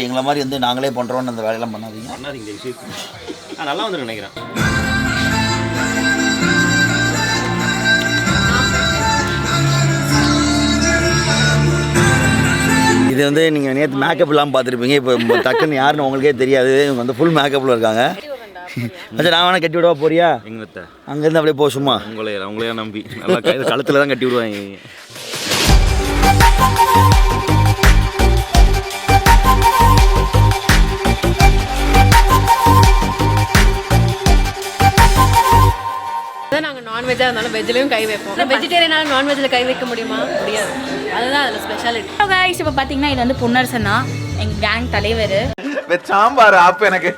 எங்களை மாதிரி வந்து நாங்களே பண்ணுறோன்னு அந்த வேலையெல்லாம் பண்ணாதீங்க. நல்லா வந்து நினைக்கிறேன். இது வந்து நீங்கள் நேற்று மேக்கப் இல்லாமல் பார்த்துருப்பீங்க. இப்போ டக்குன்னு யாருன்னு உங்களுக்கே தெரியாது. இவங்க வந்து ஃபுல் மேக்கப்பில் இருக்காங்க. அச்சா நான் வேணா கட்டி விடவா போறியா? எங்கத்த அங்கேருந்து அப்படியே போ சும்மா. உங்களையே நம்பி நல்லா கழுத்தில் தான் கட்டி விடுவாங்க. நாங்கள் நான்வெஜ்ஜாக இருந்தாலும் வெஜ்லேயும் கை வைப்போம். வெஜிடேரியனால நான்வெஜ்ஜில் கை வைக்க முடியுமா? முடியாது. அதுதான் அதில் ஸ்பெஷாலிட்டி. கைஸ் இப்போ பார்த்தீங்கன்னா இது வந்து பொன்னரசனா எங்கள் கேங் தலைவர். சாம்பார் ஆப் எனக்கு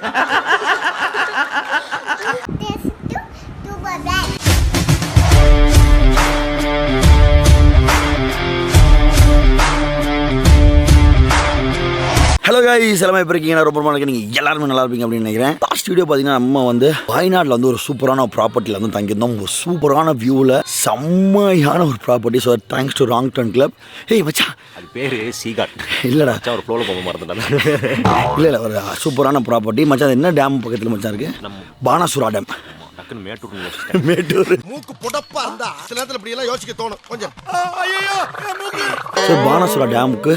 ஹலோ காய்ஸ், எல்லாமே இப்போ இருக்கீங்க. ரொம்ப ரொம்ப நீங்கள் எல்லாருமே நல்லா இருப்பீங்க அப்படின்னு நினைக்கிறேன். லாஸ்ட் வீடியோ பார்த்தீங்கன்னா நம்ம வந்து வயநாட்டில் வந்து ஒரு சூப்பரான ப்ராப்பர்ட்டியில் வந்து தங்கியிருந்தோம். ஒரு சூப்பரான வியூவில் செம்மையான ஒரு property. So thanks to wrong turn club. ஏய் மச்சான், அது பேர் சீகாட் இல்லைடா, ஒரு ஃப்ளோவில் போக மறந்துட்டேன். இல்லை ஒரு சூப்பரான ப்ராப்பர்ட்டி மச்சான். அது என்ன டேம் பக்கத்தில் மச்சான் இருக்குது? பானாசுரா டேம். மேட்டூர் மூக்கு புடப்பா இருந்தா சில நேரத்துல இப்படி எல்லாம் யோசிக்க தோணும் கொஞ்சம். ஸோ பானாசுரா டேமுக்கு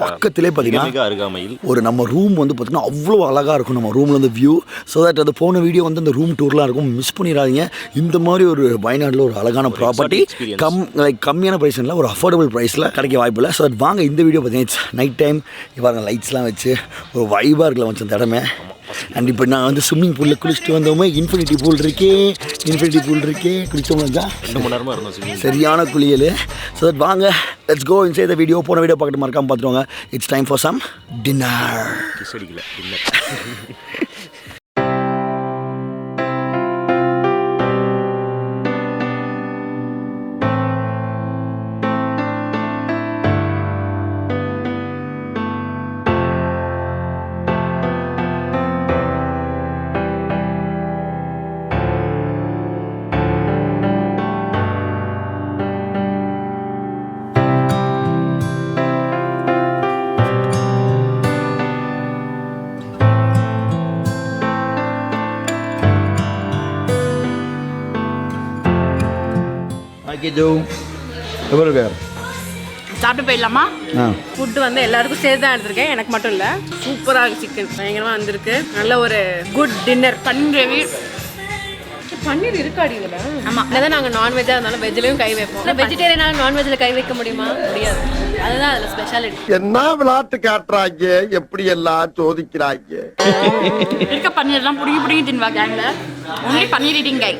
பக்கத்திலே பார்த்தீங்கன்னா அருகாமையில் ஒரு நம்ம ரூம் வந்து பார்த்தீங்கன்னா அவ்வளோ அழகாக இருக்கும். நம்ம ரூமில் வந்து வியூ. ஸோ தட் அது போன வீடியோ வந்து அந்த ரூம் டூர்லாம் இருக்கும். மிஸ் பண்ணிடாதீங்க. இந்த மாதிரி ஒரு வயநாட்டில் ஒரு அழகான ப்ராப்பர்ட்டி கம்மியான ப்ரைஸில் ஒரு அஃபோர்டபுள் ப்ரைஸில் கிடைக்க வாய்ப்பு இல்லை. ஸோ தட் வாங்க இந்த வீடியோ பார்த்தீங்கன்னா நைட் டைம் இவ்வாறு லைட்ஸ்லாம் வச்சு ஒரு வைபாக இருக்கல வச்சு அந்த இடமே. அண்ட் இப்போ நான் வந்து ஸ்விம்மிங் பூலில் குளிச்சுட்டு வந்தோமே. இன்ஃபினிட்டி பூல் இருக்கே குளிச்சோம். 2 மணி நேரமாக இருந்தோம் சரியான குளியல். ஸோ தட் வாங்க let's go inside the video. போன வீடியோ பார்த்துட்டு மறக்காம பார்த்துருவாங்க. It's time for some dinner. சாப்பிட்டு போயிடலாமா? ஃபுட்டு வந்து எல்லாருக்கும் சேர்த்து தான் எடுத்திருக்கேன், எனக்கு மட்டும் இல்லை. சூப்பராக இருக்குது. சிக்கன் பயங்கரமாக வந்திருக்கு. நல்ல ஒரு குட் டின்னர். பன்னீர் கிரேவி. பன்னீர் இருக்காடி இதில்? ஆமாம். அதான் நாங்கள் நான்வெஜ்ஜாக இருந்தாலும் வெஜ்லேயும் கை வைப்போம். வெஜிடேரியனால நான்வெஜ்ஜில் கை வைக்க முடியுமா? முடியாது. அதுதான் அதில் ஸ்பெஷாலிட்டி. என்ன விளையாட்டு காட்டுறாங்க, எப்படி எல்லாம் சோதிக்கிறாங்க. இருக்க பன்னீர்லாம் பிடிங்கி தின்வா கேங்கில். ஒன்லி பன்னீர் ஈட்டிங் கை.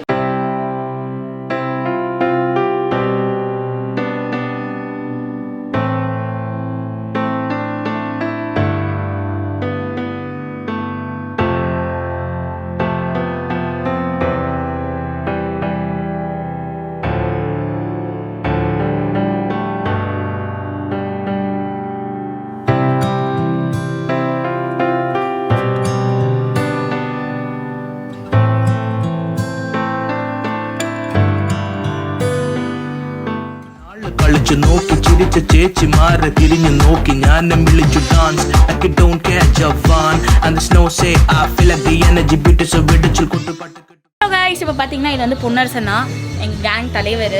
നോക്കി ചിരിച്ച ചേച്ചി മാറി തിരിഞ്ഞു നോക്കി ഞാൻ വിളിച്ചു dance I don't catch a fun and the snow say I feel like the energy beat so வெடிச்சு கொட்டு பாட்டு. ஹலோ गाइस, இப்போ பார்த்தீங்கன்னா இது வந்து பொன்னரசனா எங்கள் கேங் தலைவர்.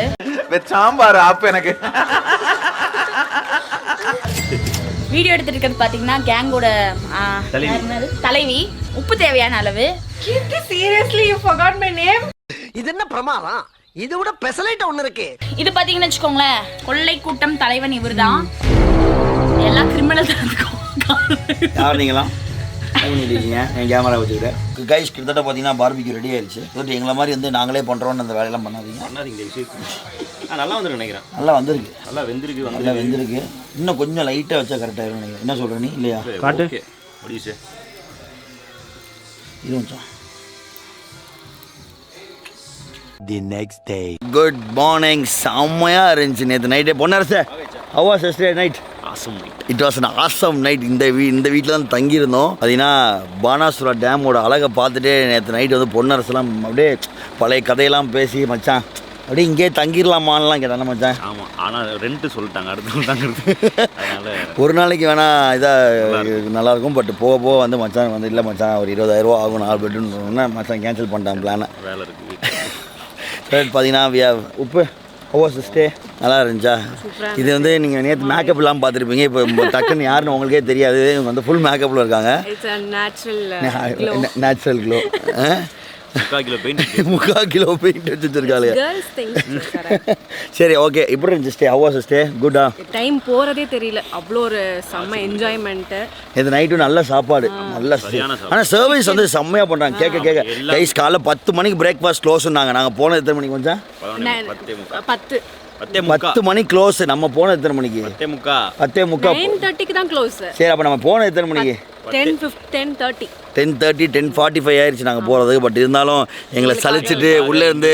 சாம்பார் ஆப் எனக்கு. வீடியோ எடுத்துட்டு இருக்கிறது பார்த்தீங்கன்னா கேங்கோட தலைவி. உப்பு தேவையான அளவு. Seriously you forgot my name. இது என்ன பிரமாதம்? இது விட பெசலைட் ஒண்ணு இருக்கு. இது பாத்தீங்கன்னா வச்சுக்கோங்களேன், கொள்ளை கூட்டம் தலைவன் இவர்தான். எல்லா கிரிமினல் தான் இருக்கும். யார் நீங்களா? என் கேமரா வச்சுக்கிட்டேன். கைஸ் கிட்டத்தட்ட பார்த்தீங்கன்னா பார்பிக்யூ ரெடி ஆயிடுச்சு. எங்களை மாதிரி வந்து நாங்களே பண்ணுறோன்னு அந்த வேலையெல்லாம் பண்ணாதீங்க. நல்லா வந்து நினைக்கிறேன். நல்லா வந்திருக்கு. நல்லா வெந்திருக்கு. இன்னும் கொஞ்சம் லைட்டாக வச்சா கரெக்டாக நினைக்கிறேன். என்ன சொல்கிற நீ? இல்லையா? காட்டு இது வச்சோம். The next day. Good morning. செம்மையாக இருந்துச்சு நேற்று நைட்டே. பொன்னரசே, how was yesterday night? awesome night. It was an awesome night. இந்த வீட்டில் தான் தங்கியிருந்தோம். பார்த்தீங்கன்னா பானாசுரா டேமோட அழகை பார்த்துட்டு நேற்று நைட் வந்து பொன்னரசுலாம் அப்படியே பழைய கதையெல்லாம் பேசி மச்சான் அப்படியே இங்கேயே தங்கிடலாமான்லாம் கேட்டானே மச்சான். ஆமாம், ஆனால் ரெண்ட்டு சொல்லிட்டாங்க அடுத்த தாங்கிறது. அதனால ஒரு நாளைக்கு வேணா இதாக நல்லாயிருக்கும். பட் போக போக வந்து மச்சான் வந்து இல்லை மச்சான் ஒரு 20,000 ரூபா ஆகும் 4 பெட்ரூம்னா மச்சான் கேன்சல் பண்ணிட்டான் பிளானை. வேலை இருக்குது. பார்த்தீங்கன்னா உப்பு ஸ்டே நல்லா இருந்துச்சா? இது வந்து நீங்கள் நேற்று மேக்கப் இல்லாமல் பார்த்துருப்பீங்க. இப்போ டக்குன்னு யாருன்னு உங்களுக்கே தெரியாது. இவங்க வந்து ஃபுல் மேக்கப்பில் இருக்காங்க. Natural glow. 3/4 கிலோ பெயிண்ட் வச்சுருக்காளே. சரி ஓகே, இப்படி இருந்துச்சு ஸ்டே? How was stay? குட்டா? டைம் போகிறதே தெரியல, அவ்வளோ ஒரு செம்ம என்ஜாய்மெண்ட்டு. இது நைட்டு நல்ல சாப்பாடு, நல்ல ஆனால் சர்வீஸ் வந்து செம்மையாக பண்ணுறாங்க. கேட்க கைஸ் காலைல 10 மணிக்கு பிரேக்ஃபாஸ்ட் க்ளோஸ்னாங்க. நாங்கள் போனது எத்தனை மணிக்கு கொஞ்சம்? 10 மணி க்ளோஸ். நம்ம போனது எத்தனை மணிக்கு? 10:45. 9:30க்கு தான் க்ளோஸ். சரி, அப்போ நம்ம போனது எத்தனை மணிக்கு? 10:30. 10:45 ஆயிடுச்சு நாங்கள் போகிறதுக்கு. பட் இருந்தாலும் எங்களை சலிச்சுட்டு உள்ளே இருந்து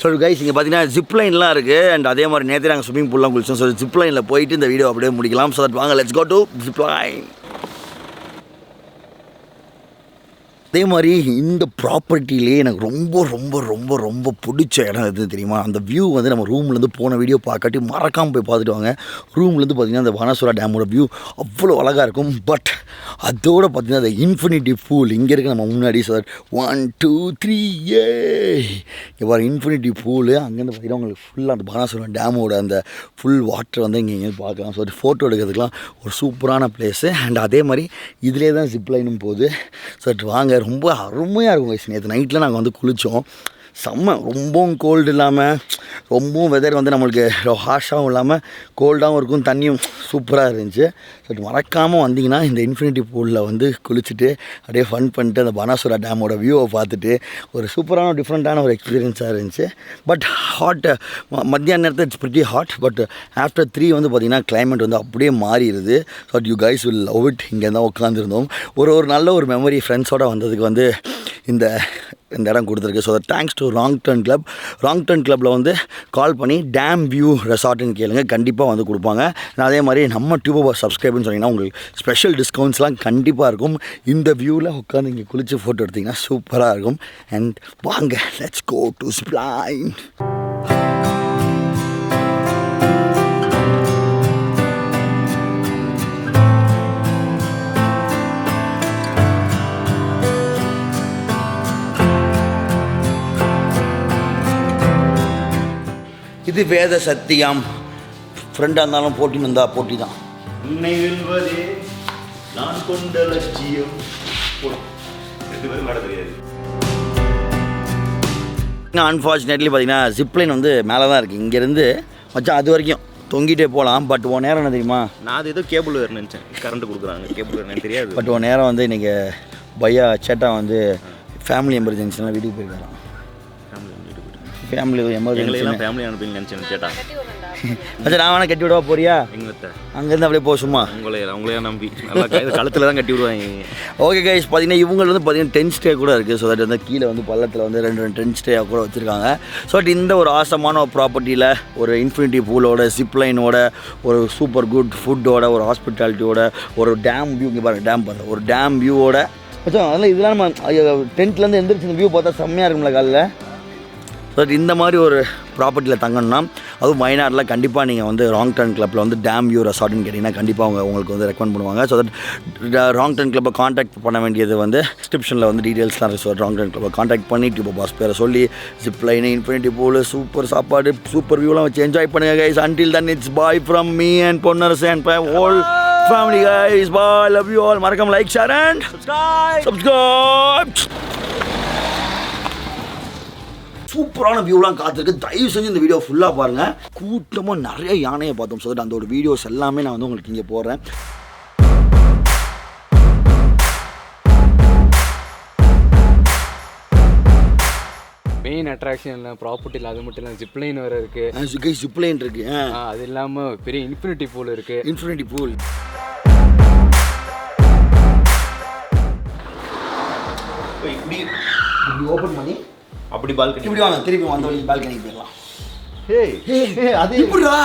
ஸோ கைஸ் இங்கே பார்த்தீங்கன்னா ஜிப்லைன்லாம் இருக்குது. அண்ட் அதே மாதிரி நேற்று நாங்கள் ஸ்விம்மிங் பூல்லாம் குளிச்சோம். ஸோ ஜிப்லைனில் போயிட்டு இந்த வீடியோ அப்படியே முடிக்கலாம். ஸோ தட் வாங்க லெட்ஸ் கோ டு ஜிப்லைன். அதே மாதிரி இந்த ப்ராப்பர்ட்டிலே எனக்கு ரொம்ப ரொம்ப ரொம்ப ரொம்ப பிடிச்ச இடம் எது தெரியுமா? அந்த வியூ வந்து நம்ம ரூம்லேருந்து போன வீடியோ பார்க்காட்டி மறக்காமல் போய் பார்த்துட்டு வாங்க. ரூம்லேருந்து பார்த்திங்கன்னா அந்த பானாசுரா டேமோட வியூ அவ்வளோ அழகாக இருக்கும். பட் அதோடு பார்த்திங்கன்னா அந்த இன்ஃபினிட்டி பூல் இங்கே இருக்குது நம்ம முன்னாடி. சார் 1 2 3 ஏ இங்கே பாரு இன்ஃபினிட்டி பூலு. அங்கேருந்து பார்த்திங்கன்னா உங்களுக்கு ஃபுல்லாக அந்த பானாசுரா டேமோட அந்த ஃபுல் வாட்டர் வந்து இங்கே எங்கேயும் பார்க்கலாம். ஸோ ஃபோட்டோ எடுக்கிறதுக்குலாம் ஒரு சூப்பரான பிளேஸு. அண்ட் அதே மாதிரி இதிலே தான் ஜிப்லைனும் போகுது. ஸோ வாங்க, ரொம்ப அருமையாக இருக்கும் கைஸ். நேற்று நைட்டில் நாங்கள் வந்து குளித்தோம். செம்ம, ரொம்பவும் கோல்டு இல்லாமல் ரொம்பவும் வெதர் வந்து நம்மளுக்கு ஹாஷாகவும் இல்லாமல் கோல்டாகவும் இருக்கும். தண்ணியும் சூப்பராக இருந்துச்சு. ஸோ மறக்காமல் வந்தீங்கன்னா இந்த இன்ஃபினிட்டி பூலில் வந்து குளிச்சுட்டு அப்படியே ஃபன் பண்ணிட்டு அந்த பானாசுரா டேமோட வியூவை பார்த்துட்டு ஒரு சூப்பரான டிஃப்ரெண்ட்டான ஒரு எக்ஸ்பீரியன்ஸாக இருந்துச்சு. பட் ஹாட் மத்தியான நேரத்தில் it's pretty hot. But after 3 வந்து பார்த்திங்கன்னா கிளைமேட் வந்து அப்படியே மாறிடுது. So you guys will love it. இங்கே தான் உட்காந்துருந்தோம். ஒரு நல்ல ஒரு மெமரி ஃப்ரெண்ட்ஸோடு வந்ததுக்கு வந்து இந்த இடம் கொடுத்துருக்கு. So thanks to wrong turn club. Wrong turn கிளப்பில் வந்து கால் பண்ணி டேம் வியூ ரெசார்ட்டுன்னு கேளுங்க, கண்டிப்பாக வந்து கொடுப்பாங்க. அதே மாதிரி நம்ம டியூபர் சப்ஸ்கிரைப்னு சொன்னீங்கன்னா உங்களுக்கு ஸ்பெஷல் டிஸ்கவுண்ட்ஸ்லாம் கண்டிப்பாக இருக்கும். இந்த வியூவில் உட்காந்து இங்கே குளித்து ஃபோட்டோ எடுத்திங்கன்னா சூப்பராக இருக்கும். அண்ட் வாங்க லெட்ஸ் கோ டு ஜிப்லைன். இது வேத சத்தியம். ஃப்ரெண்டாக இருந்தாலும் போட்டின்னு இருந்தால் போட்டி தான். உன்னை வெல்வதே நான் கொண்ட லட்சியம். 2 பேரும் நட தெரியாது. அன்ஃபார்ச்சுனேட்லி பார்த்தீங்கன்னா ஜிப்லைன் வந்து மேலே தான் இருக்குது. இங்கேருந்து மச்சான் அது வரைக்கும் தொங்கிட்டே போகலாம். பட் உன் நேரம் என்ன தெரியுமா? நான் அது ஏதோ கேபிள் வேறு நினச்சேன். கரண்ட் கொடுக்குறாங்க, கேபிள் வேறு தெரியாது. பட் உன் நேரம் வந்து இன்றைக்கி பையா சேட்டா வந்து ஃபேமிலி எமர்ஜென்சிலாம் வீட்டுக்கு போயிருக்காராம். ஃபேமிலி எமர்ஜென்சி ஃபேமிலி அனுப்பிங்க நினச்சேன் சேட்டா. அச்சா நான் வேணா கட்டி விடவா போறியா? எங்கிட்ட அங்கேருந்து அப்படியே போ சும்மா. உங்களே நம்பி நல்லா கழுத்தில் தான் கட்டி விடுவாங்க. ஓகே கைஸ், பார்த்தீங்கன்னா இவங்க வந்து பார்த்தீங்கன்னா டென்ட் ஸ்டே கூட இருக்குது. ஸோ தட் வந்து கீழே வந்து பள்ளத்தில் வந்து 2 டென்ட் ஸ்டேயாக கூட வச்சுருக்காங்க. ஸோ தட் இந்த ஒரு ஆசமான ஒரு ப்ராப்பர்ட்டியில் ஒரு இன்ஃபினிட்டி பூலோட ஜிப்லைனோட ஒரு சூப்பர் குட் ஃபுட்டோட ஒரு ஹாஸ்பிட்டாலிட்டியோட ஒரு டேம் வியூ. இங்கே பாருங்கள் டேம் பாருங்கள், ஒரு டேம் வியூவோட வச்சோம். அதனால் இதெல்லாம் நம்ம டென்ட்லேருந்து எந்திரிச்சு இந்த வியூ பார்த்தா செம்மையாக இருக்கும்ல காலைல. ஸோ இந்த மாதிரி ஒரு ப்ராப்பர்ட்டியில் தங்கணும்னா அதுவும் வயநாட்டில் கண்டிப்பாக நீங்கள் வந்து ராங் டர்ன் கிளப்பில் வந்து டேம் வியூ ரெசார்ட்னு கேட்டிங்கன்னா கண்டிப்பாக உங்களுக்கு வந்து ரெக்கமெண்ட் பண்ணுவாங்க. ஸோ தட் ராங் டர்ன் கிளப்பை காண்டாக்ட் பண்ண வேண்டியது வந்து டிஸ்கிரிப்ஷனில் வந்து டீட்டெயில்ஸ்லாம் இருக்குது. ராங் டர்ன் கிளப்பை காண்டாக்ட் பண்ணி டியூபர் பாஸ் பேரை சொல்லி ஜிப்லைன் இன்ஃபினிட்டி பூல் சூப்பர் சாப்பாடு சூப்பர் வியூலாம் வச்சு என்ஜாய் பண்ணுங்கள் guys. Until then it's bye from me and Ponnarasu and whole family guys. Bye, love you all. மறக்காம லைக் ஷேர் அண்ட் subscribe. சூப்பரான வியூலாம் காத்திருக்கு. தயவு செஞ்சு இந்த வீடியோ ஃபுல்லாக பாருங்கள். கூட்டமாக நிறைய யானையை பார்த்தோம். ஸோ அந்த ஒரு வீடியோஸ் எல்லாமே நான் வந்து உங்களுக்கு இங்கே போடுறேன். மெயின் அட்ராக்ஷன் இல்லை ப்ராப்பர்ட்டியில், அது மட்டும் இல்லை ஜிப்லைன் வேறு இருக்குது. ஜிப்லைன் இருக்குது. அது இல்லாமல் பெரிய இன்ஃபினிட்டி பூல் இருக்குது. இன்ஃபினிட்டி பூல் இப்படி ஓப்பன் பண்ணி அப்படி பால்கனி இப்படி வாங்க, திருப்பி வந்த வழி பால்கனிக்கு போயிடலாம். அது எப்படிடா